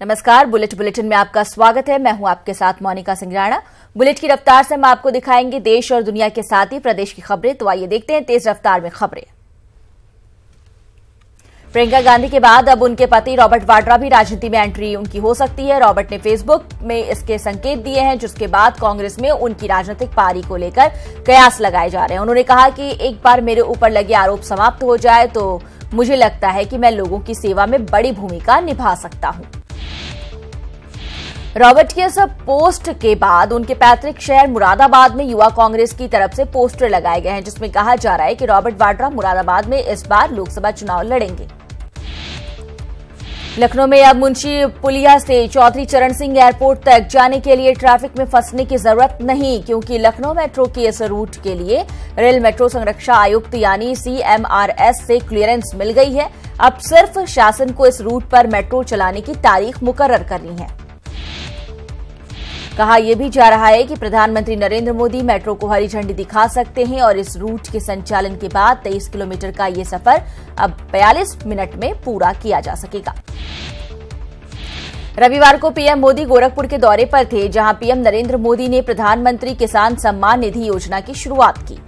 नमस्कार, बुलेटिन में आपका स्वागत है। मैं हूं आपके साथ मोनिका सिंगराना। बुलेट की रफ्तार से हम आपको दिखाएंगे देश और दुनिया के साथ ही प्रदेश की खबरें। तो आइए देखते हैं तेज रफ्तार में खबरें। प्रियंका गांधी के बाद अब उनके पति रॉबर्ट वाड्रा भी राजनीति में एंट्री उनकी हो सकती है। रॉबर्ट ने फेसबुक में इसके संकेत दिए हैं, जिसके बाद कांग्रेस में उनकी राजनीतिक पारी को लेकर कयास लगाए जा रहे हैं। उन्होंने कहा कि एक बार मेरे ऊपर लगे आरोप समाप्त हो जाए तो मुझे लगता है कि मैं लोगों की सेवा में बड़ी भूमिका निभा सकता हूं। रॉबर्ट के इस पोस्ट के बाद उनके पैतृक शहर मुरादाबाद में युवा कांग्रेस की तरफ से पोस्टर लगाए गए हैं, जिसमें कहा जा रहा है कि रॉबर्ट वाड्रा मुरादाबाद में इस बार लोकसभा चुनाव लड़ेंगे। लखनऊ में अब मुंशी पुलिया से चौधरी चरण सिंह एयरपोर्ट तक जाने के लिए ट्रैफिक में फंसने की जरूरत नहीं, क्योंकि लखनऊ मेट्रो के इस रूट के लिए रेल मेट्रो संरक्षा आयुक्त यानी CMRS से क्लियरेंस मिल गई है। अब सिर्फ शासन को इस रूट पर मेट्रो चलाने की तारीख मुकर्रर करनी है। कहा यह भी जा रहा है कि प्रधानमंत्री नरेंद्र मोदी मेट्रो को हरी झंडी दिखा सकते हैं और इस रूट के संचालन के बाद 23 किलोमीटर का ये सफर अब 42 मिनट में पूरा किया जा सकेगा। रविवार को पीएम मोदी गोरखपुर के दौरे पर थे, जहां पीएम नरेंद्र मोदी ने प्रधानमंत्री किसान सम्मान निधि योजना की शुरुआत की।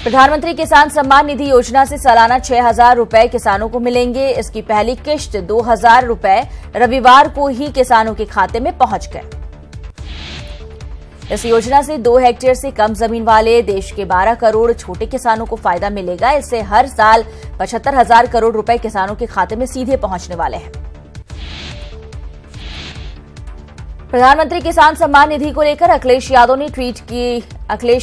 प्रधानमंत्री किसान सम्मान निधि योजना से सालाना 6,000 रुपए किसानों को मिलेंगे। इसकी पहली किश्त 2,000 रुपए रविवार को ही किसानों के खाते में पहुंच गए। इस योजना से 2 हेक्टेयर से कम जमीन वाले देश के 12 करोड़ छोटे किसानों को फायदा मिलेगा। इससे हर साल 75,000 करोड़ रुपए किसानों के खाते में सीधे पहुंचने वाले हैं। प्रधानमंत्री किसान सम्मान निधि को लेकर अखिलेश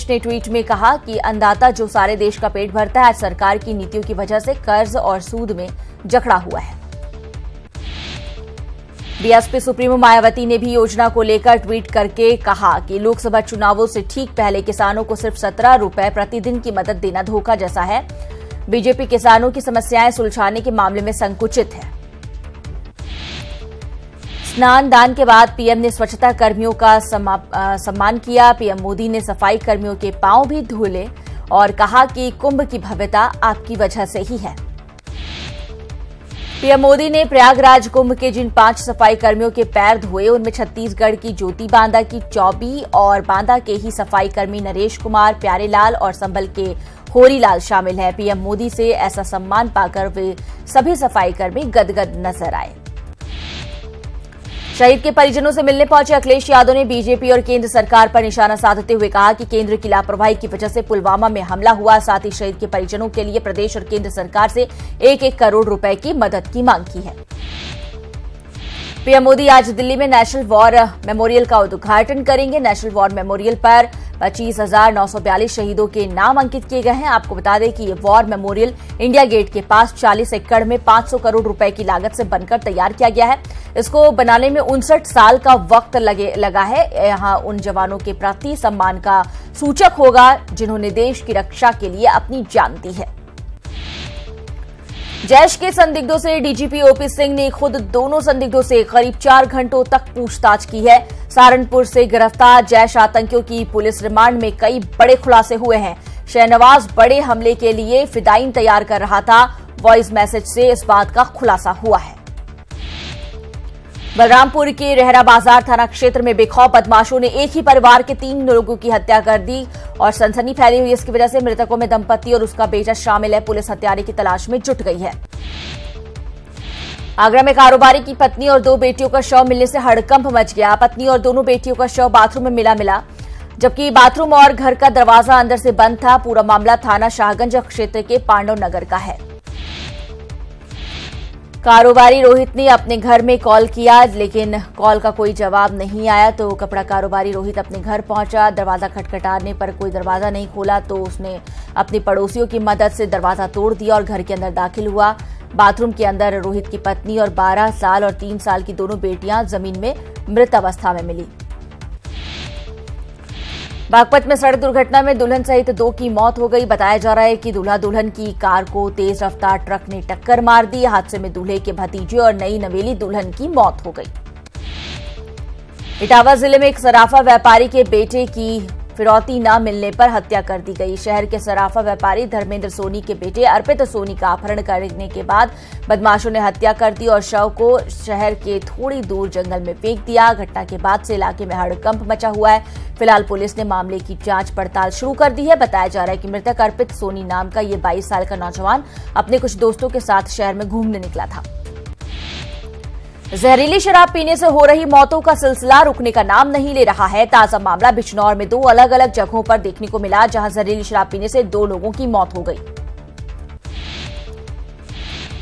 ने ट्वीट में कहा कि अन्नदाता जो सारे देश का पेट भरता है, आज सरकार की नीतियों की वजह से कर्ज और सूद में जकड़ा हुआ है। बीएसपी सुप्रीमो मायावती ने भी योजना को लेकर ट्वीट करके कहा कि लोकसभा चुनावों से ठीक पहले किसानों को सिर्फ 17 रुपए प्रतिदिन की मदद देना धोखा जैसा है। बीजेपी किसानों की समस्याएं सुलझाने के मामले में संकुचित है। स्नान दान के बाद पीएम ने स्वच्छता कर्मियों का सम्मान किया। पीएम मोदी ने सफाई कर्मियों के पांव भी धुले और कहा कि कुंभ की भव्यता आपकी वजह से ही है। पीएम मोदी ने प्रयागराज कुंभ के जिन 5 सफाई कर्मियों के पैर धोए, उनमें छत्तीसगढ़ की ज्योति बांदा की चौबी और बांदा के ही सफाई कर्मी नरेश कुमार, प्यारेलाल और संभल के होरीलाल शामिल हैं। पीएम मोदी से ऐसा सम्मान पाकर वे सभी सफाई कर्मी गदगद नजर आए। शहीद के परिजनों से मिलने पहुंचे अखिलेश यादव ने बीजेपी और केंद्र सरकार पर निशाना साधते हुए कहा कि केंद्र की लापरवाही की वजह से पुलवामा में हमला हुआ। साथ ही शहीद के परिजनों के लिए प्रदेश और केंद्र सरकार से 1-1 करोड़ रुपए की मदद की मांग की है। पीएम मोदी आज दिल्ली में नेशनल वॉर मेमोरियल का उद्घाटन करेंगे। नेशनल वॉर मेमोरियल पर 25,942 शहीदों के नाम अंकित किए गए हैं। आपको बता दें कि ये वॉर मेमोरियल इंडिया गेट के पास 40 एकड़ में 500 करोड़ रुपए की लागत से बनकर तैयार किया गया है। इसको बनाने में 59 साल का वक्त लगा है। यहां उन जवानों के प्रति सम्मान का सूचक होगा जिन्होंने देश की रक्षा के लिए अपनी जान दी है। जैश के संदिग्धों से डीजीपी ओपी सिंह ने खुद दोनों संदिग्धों से करीब 4 घंटों तक पूछताछ की है। सहारनपुर से गिरफ्तार जैश आतंकियों की पुलिस रिमांड में कई बड़े खुलासे हुए हैं। शहनवाज बड़े हमले के लिए फिदाइन तैयार कर रहा था। वॉइस मैसेज से इस बात का खुलासा हुआ है। बलरामपुर के रेहरा बाजार थाना क्षेत्र में बेखौफ बदमाशों ने एक ही परिवार के 3 लोगों की हत्या कर दी और सनसनी फैली हुई। इसकी वजह से मृतकों में दंपति और उसका बेटा शामिल है। पुलिस हत्यारे की तलाश में जुट गई है। आगरा में कारोबारी की पत्नी और 2 बेटियों का शव मिलने से हड़कंप मच गया। पत्नी और दोनों बेटियों का शव बाथरूम में मिला, जबकि बाथरूम और घर का दरवाजा अंदर से बंद था। पूरा मामला थाना शाहगंज क्षेत्र के पांडव नगर का है। कारोबारी रोहित ने अपने घर में कॉल किया, लेकिन कॉल का कोई जवाब नहीं आया तो कपड़ा कारोबारी रोहित अपने घर पहुंचा। दरवाजा खटखटाने पर कोई दरवाजा नहीं खोला तो उसने अपनी पड़ोसियों की मदद से दरवाजा तोड़ दिया और घर के अंदर दाखिल हुआ। बाथरूम के अंदर रोहित की पत्नी और 12 साल और 3 साल की दोनों बेटियां जमीन में मृत अवस्था में मिली। बागपत में सड़क दुर्घटना में दुल्हन सहित 2 की मौत हो गई। बताया जा रहा है कि दूल्हा दुल्हन की कार को तेज रफ्तार ट्रक ने टक्कर मार दी। हादसे में दूल्हे के भतीजे और नई नवेली दुल्हन की मौत हो गई। इटावा जिले में एक सराफा व्यापारी के बेटे की फिरौती न मिलने पर हत्या कर दी गई। शहर के सराफा व्यापारी धर्मेंद्र सोनी के बेटे अर्पित सोनी का अपहरण करने के बाद बदमाशों ने हत्या कर दी और शव को शहर के थोड़ी दूर जंगल में फेंक दिया। घटना के बाद से इलाके में हड़कंप मचा हुआ है। फिलहाल पुलिस ने मामले की जांच पड़ताल शुरू कर दी है। बताया जा रहा है कि मृतक अर्पित सोनी नाम का ये 22 साल का नौजवान अपने कुछ दोस्तों के साथ शहर में घूमने निकला था। जहरीली शराब पीने से हो रही मौतों का सिलसिला रुकने का नाम नहीं ले रहा है। ताजा मामला बिजनौर में 2 अलग अलग जगहों पर देखने को मिला, जहां जहरीली शराब पीने से 2 लोगों की मौत हो गई।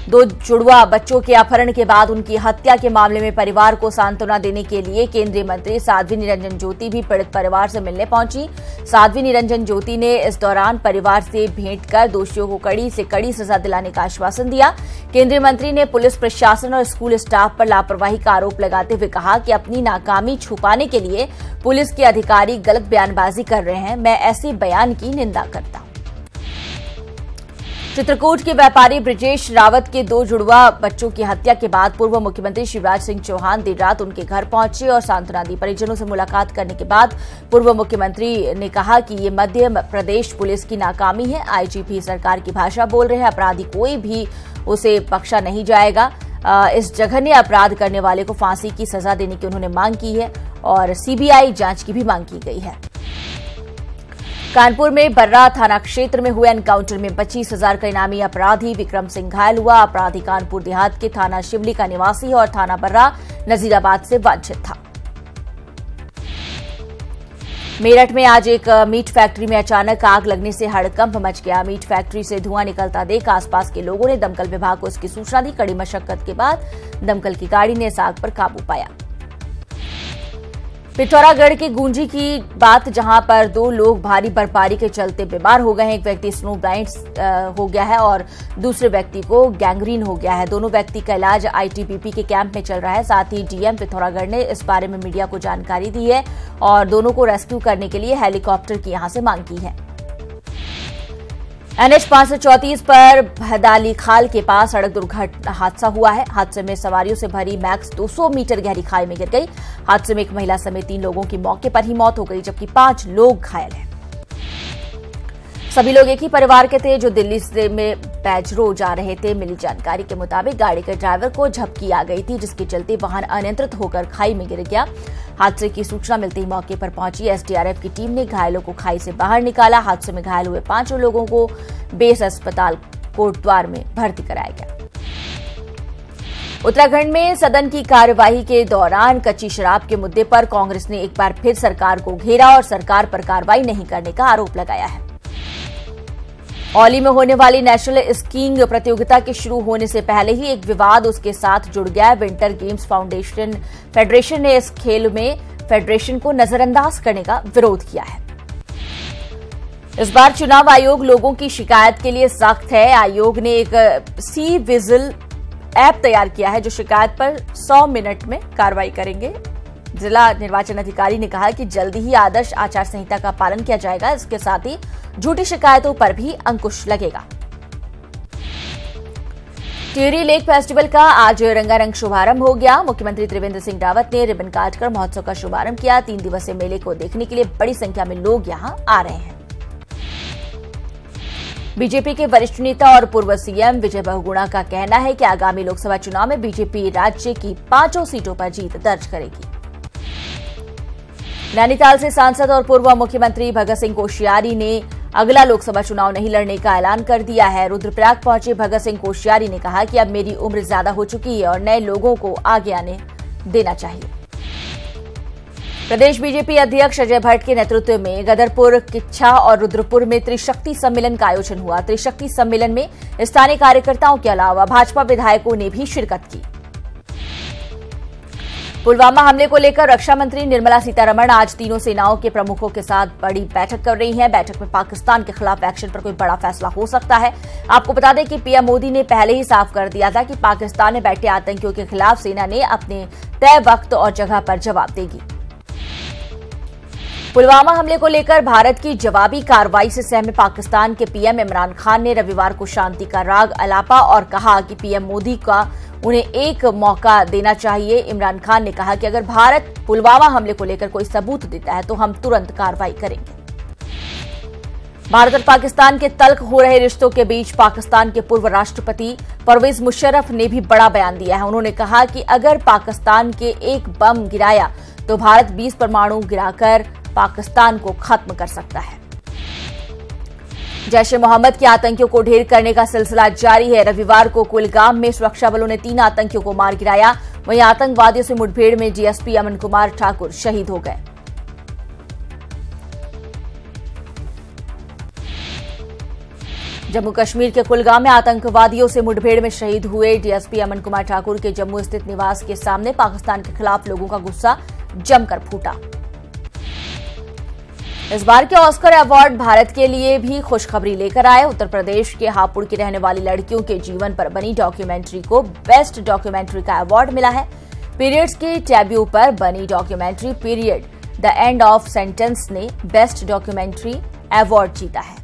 2 जुड़वा बच्चों के अपहरण के बाद उनकी हत्या के मामले में परिवार को सांत्वना देने के लिए केंद्रीय मंत्री साध्वी निरंजन ज्योति भी पीड़ित परिवार से मिलने पहुंची। साध्वी निरंजन ज्योति ने इस दौरान परिवार से भेंट कर दोषियों को कड़ी से कड़ी सजा दिलाने का आश्वासन दिया। केंद्रीय मंत्री ने पुलिस प्रशासन और स्कूल स्टाफ पर लापरवाही का आरोप लगाते हुए कहा कि अपनी नाकामी छुपाने के लिए पुलिस के अधिकारी गलत बयानबाजी कर रहे हैं। मैं ऐसे बयान की निंदा करता हूं। चित्रकूट के व्यापारी ब्रिजेश रावत के 2 जुड़वा बच्चों की हत्या के बाद पूर्व मुख्यमंत्री शिवराज सिंह चौहान देर रात उनके घर पहुंचे और सांत्वना दी। परिजनों से मुलाकात करने के बाद पूर्व मुख्यमंत्री ने कहा कि ये मध्य प्रदेश पुलिस की नाकामी है। आईजीपी सरकार की भाषा बोल रहे हैं। अपराधी कोई भी उसे बख्शा नहीं जाएगा। इस जघन्य अपराध करने वाले को फांसी की सजा देने की उन्होंने मांग की है और सीबीआई जांच की भी मांग की गई है। कानपुर में बर्रा थाना क्षेत्र में हुए एनकाउंटर में 25,000 का इनामी अपराधी विक्रम सिंह घायल हुआ। अपराधी कानपुर देहात के थाना शिवली का निवासी और थाना बर्रा नजीराबाद से वांछित था। मेरठ में आज एक मीट फैक्ट्री में अचानक आग लगने से हड़कंप मच गया। मीट फैक्ट्री से धुआं निकलता देख आसपास के लोगों ने दमकल विभाग को इसकी सूचना दी। कड़ी मशक्कत के बाद दमकल की गाड़ी ने इस आग पर काबू पाया। पिथौरागढ़ के गूंजी की बात, जहां पर 2 लोग भारी बर्फबारी के चलते बीमार हो गए हैं। एक व्यक्ति स्नो ब्लाइंड हो गया है और दूसरे व्यक्ति को गैंग्रीन हो गया है। दोनों व्यक्ति का इलाज आईटीबीपी के कैंप में चल रहा है। साथ ही डीएम पिथौरागढ़ ने इस बारे में मीडिया को जानकारी दी है और दोनों को रेस्क्यू करने के लिए हेलीकॉप्टर की यहां से मांग की है। NH 534 पर भदाली खाल के पास सड़क दुर्घटना हादसा हुआ है। हादसे में सवारियों से भरी मैक्स 200 मीटर गहरी खाई में गिर गई। हादसे में एक महिला समेत 3 लोगों की मौके पर ही मौत हो गई, जबकि 5 लोग घायल हैं। सभी लोग एक ही परिवार के थे जो दिल्ली से में पैजरो जा रहे थे। मिली जानकारी के मुताबिक गाड़ी के ड्राइवर को झपकी आ गई थी, जिसके चलते वाहन अनियंत्रित होकर खाई में गिर गया। हादसे की सूचना मिलते ही मौके पर पहुंची एसडीआरएफ की टीम ने घायलों को खाई से बाहर निकाला। हादसे में घायल हुए 5 लोगों को बेस अस्पताल कोटद्वार में भर्ती कराया गया। उत्तराखंड में सदन की कार्यवाही के दौरान कच्ची शराब के मुद्दे पर कांग्रेस ने एक बार फिर सरकार को घेरा और सरकार पर कार्रवाई नहीं करने का आरोप लगाया है। औली में होने वाली नेशनल स्कीइंग प्रतियोगिता के शुरू होने से पहले ही एक विवाद उसके साथ जुड़ गया है। विंटर गेम्स फेडरेशन ने इस खेल में फेडरेशन को नजरअंदाज करने का विरोध किया है। इस बार चुनाव आयोग लोगों की शिकायत के लिए सख्त है। आयोग ने एक सी विजिल ऐप तैयार किया है जो शिकायत पर 100 मिनट में कार्रवाई करेंगे। जिला निर्वाचन अधिकारी ने कहा कि जल्दी ही आदर्श आचार संहिता का पालन किया जाएगा। इसके साथ ही झूठी शिकायतों पर भी अंकुश लगेगा। टिहरी लेक फेस्टिवल का आज रंगारंग शुभारंभ हो गया। मुख्यमंत्री त्रिवेंद्र सिंह रावत ने रिबन काटकर महोत्सव का शुभारंभ किया। 3 दिवसीय मेले को देखने के लिए बड़ी संख्या में लोग यहां आ रहे हैं। बीजेपी के वरिष्ठ नेता और पूर्व सीएम विजय बहुगुणा का कहना है कि आगामी लोकसभा चुनाव में बीजेपी राज्य की 5 सीटों पर जीत दर्ज करेगी। नैनीताल से सांसद और पूर्व मुख्यमंत्री भगत सिंह कोश्यारी ने अगला लोकसभा चुनाव नहीं लड़ने का ऐलान कर दिया है। रुद्रप्रयाग पहुंचे भगत सिंह कोश्यारी ने कहा कि अब मेरी उम्र ज्यादा हो चुकी है और नए लोगों को आगे आने देना चाहिए। प्रदेश बीजेपी अध्यक्ष अजय भट्ट के नेतृत्व में गदरपुर, किच्छा और रुद्रपुर में त्रिशक्ति सम्मेलन का आयोजन हुआ। त्रिशक्ति सम्मेलन में स्थानीय कार्यकर्ताओं के अलावा भाजपा विधायकों ने भी शिरकत की। पुलवामा हमले को लेकर रक्षा मंत्री निर्मला सीतारमण आज तीनों सेनाओं के प्रमुखों के साथ बड़ी बैठक कर रही हैं। बैठक में पाकिस्तान के खिलाफ एक्शन पर कोई बड़ा फैसला हो सकता है। आपको बता दें कि पीएम मोदी ने पहले ही साफ कर दिया था कि पाकिस्तान में बैठे आतंकियों के खिलाफ सेना ने अपने तय वक्त और जगह पर जवाब देगी। पुलवामा हमले को लेकर भारत की जवाबी कार्रवाई से सहमे पाकिस्तान के पीएम इमरान खान ने रविवार को शांति का राग अलापा और कहा कि पीएम मोदी का उन्हें एक मौका देना चाहिए। इमरान खान ने कहा कि अगर भारत पुलवामा हमले को लेकर कोई सबूत देता है तो हम तुरंत कार्रवाई करेंगे। भारत और पाकिस्तान के तल्ख हो रहे रिश्तों के बीच पाकिस्तान के पूर्व राष्ट्रपति परवेज मुशर्रफ ने भी बड़ा बयान दिया है। उन्होंने कहा कि अगर पाकिस्तान के एक बम गिराया तो भारत 20 परमाणु गिराकर पाकिस्तान को खत्म कर सकता है। जैश ए मोहम्मद के आतंकियों को ढेर करने का सिलसिला जारी है। रविवार को कुलगाम में सुरक्षा बलों ने 3 आतंकियों को मार गिराया। वहीं आतंकवादियों से मुठभेड़ में डीएसपी अमन कुमार ठाकुर शहीद हो गए। जम्मू कश्मीर के कुलगाम में आतंकवादियों से मुठभेड़ में शहीद हुए डीएसपी अमन कुमार ठाकुर के जम्मू स्थित निवास के सामने पाकिस्तान के खिलाफ लोगों का गुस्सा जमकर फूटा। इस बार के ऑस्कर अवार्ड भारत के लिए भी खुशखबरी लेकर आए। उत्तर प्रदेश के हापुड़ की रहने वाली लड़कियों के जीवन पर बनी डॉक्यूमेंट्री को बेस्ट डॉक्यूमेंट्री का अवार्ड मिला है। पीरियड्स के टैब्यू पर बनी documentary period the end of sentence ने बेस्ट डॉक्यूमेंट्री अवार्ड जीता है।